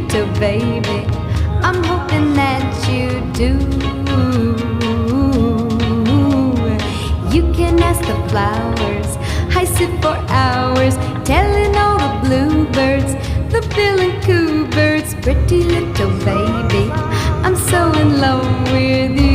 little baby. I'm hoping that you do. You can ask the flowers. I sit for hours telling all the bluebirds, the bill and coo birds, pretty little baby, I'm so in love with you.